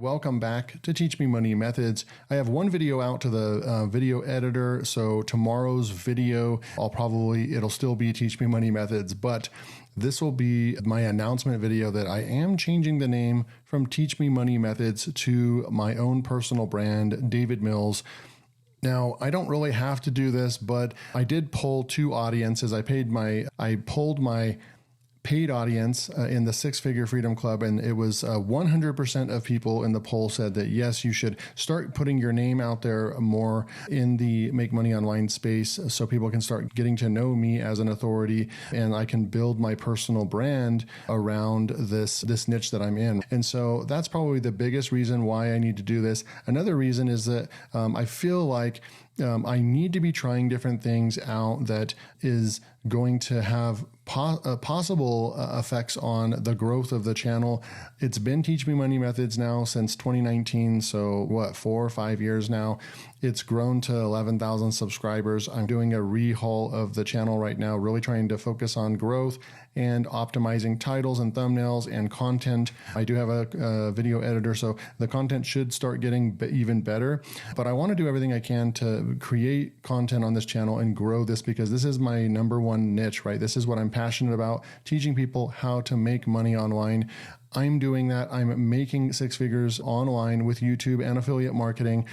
Welcome back to Teach Me Money Methods. I have one video out to the video editor, so tomorrow's video, it'll still be Teach Me Money Methods, but this will be my announcement video that I am changing the name from Teach Me Money Methods to my own personal brand, David Mills. Now, I don't really have to do this, but I did poll two audiences. I polled my paid audience in the Six Figure Freedom Club, and it was 100% of people in the poll said that yes, you should start putting your name out there more in the Make Money Online space so people can start getting to know me as an authority, and I can build my personal brand around this niche that I'm in. And so that's probably the biggest reason why I need to do this. Another reason is that I feel like I need to be trying different things out that is going to have possible effects on the growth of the channel. It's been Teach Me Money Methods now since 2019. So 4 or 5 years now. It's grown to 11,000 subscribers. I'm doing a rehaul of the channel right now, really trying to focus on growth and optimizing titles and thumbnails and content. I do have a video editor, so the content should start getting even better. But I want to do everything I can to create content on this channel and grow this, because this is my number one niche, right? This is what I'm passionate about, teaching people how to make money online. I'm doing that. I'm making six figures online with YouTube and affiliate marketing,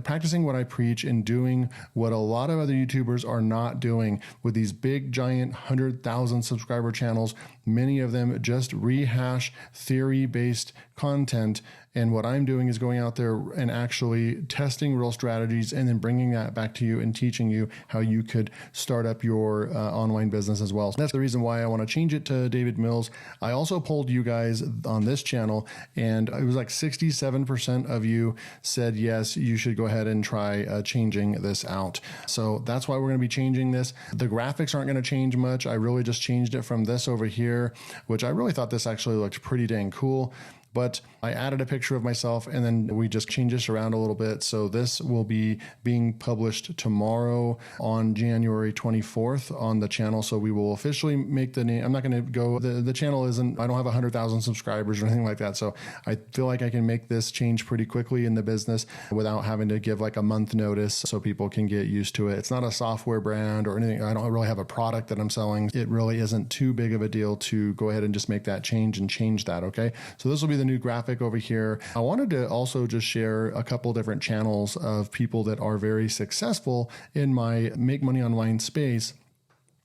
practicing what I preach and doing what a lot of other YouTubers are not doing with these big, giant 100,000 subscriber channels. Many of them just rehash theory-based content. And what I'm doing is going out there and actually testing real strategies and then bringing that back to you and teaching you how you could start up your online business as well. So that's the reason why I want to change it to David Mills. I also polled you guys on this channel, and it was like 67% of you said, yes, you should go ahead and try changing this out. So that's why we're going to be changing this. The graphics aren't going to change much. I really just changed it from this over here, which I really thought this actually looked pretty dang cool. But I added a picture of myself, and then we just changed this around a little bit. So this will be being published tomorrow on January 24th on the channel. So we will officially make the name. I'm not going to go, the channel isn't, I don't have 100,000 subscribers or anything like that. So I feel like I can make this change pretty quickly in the business without having to give like a month notice so people can get used to it. It's not a software brand or anything. I don't really have a product that I'm selling. It really isn't too big of a deal to go ahead and just make that change and change that. Okay. So this will be the new graphic over here. I wanted to also just share a couple different channels of people that are very successful in my Make Money Online space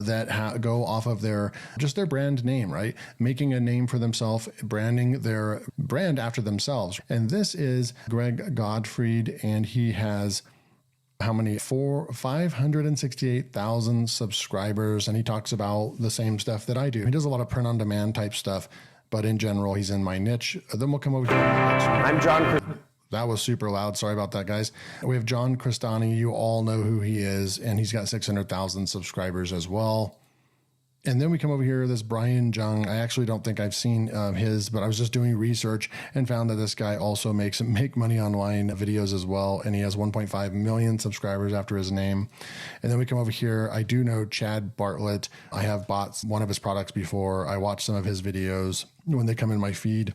that go off of their brand name, right? Making a name for themselves, branding their brand after themselves. And this is Greg Gottfried, and he has how many? 568,000 subscribers. And he talks about the same stuff that I do. He does a lot of print on demand type stuff, but in general, he's in my niche. Then we'll come over here. I'm John. That was super loud. Sorry about that, guys. We have John Cristani. You all know who he is, and he's got 600,000 subscribers as well. And then we come over here, this Brian Jung. I actually don't think I've seen his, but I was just doing research and found that this guy also makes Make Money Online videos as well. And he has 1.5 million subscribers after his name. And then we come over here. I do know Chad Bartlett. I have bought one of his products before. I watch some of his videos when they come in my feed.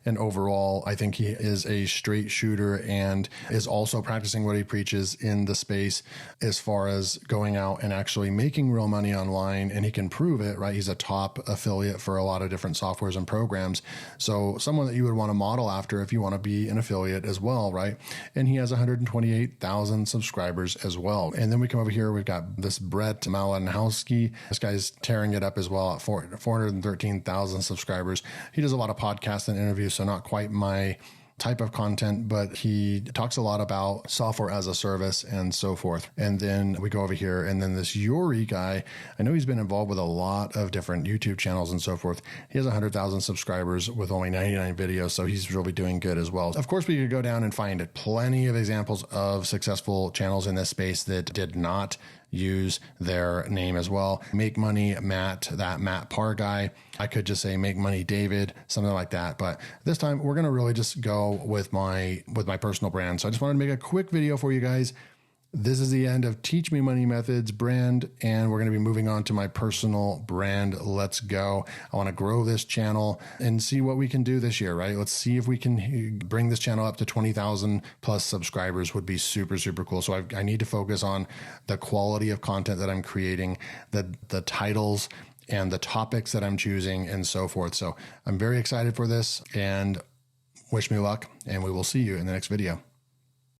And overall, I think he is a straight shooter and is also practicing what he preaches in the space as far as going out and actually making real money online. And he can prove it, right? He's a top affiliate for a lot of different softwares and programs. So someone that you would want to model after if you want to be an affiliate as well, right? And he has 128,000 subscribers as well. And then we come over here, we've got this Brett Malinowski. This guy's tearing it up as well at 413,000 subscribers. He does a lot of podcasts and interviews, so not quite my type of content, but he talks a lot about software as a service and so forth. And then we go over here, and then this Yuri guy, I know he's been involved with a lot of different YouTube channels and so forth. He has 100,000 subscribers with only 99 videos, so he's really doing good as well. Of course, we could go down and find plenty of examples of successful channels in this space that did not use their name as well. Make Money Matt, that Matt Parr guy. I could just say Make Money David, something like that. But this time we're going to really just go with my personal brand. So I just wanted to make a quick video for you guys This is the end of Teach Me Money Methods brand, and we're going to be moving on to my personal brand. Let's go. I want to grow this channel and see what we can do this year, right? Let's see if we can bring this channel up to 20,000 plus subscribers. Would be super, super cool. So I need to focus on the quality of content that I'm creating, the titles and the topics that I'm choosing and so forth. So I'm very excited for this, and wish me luck, and we will see you in the next video.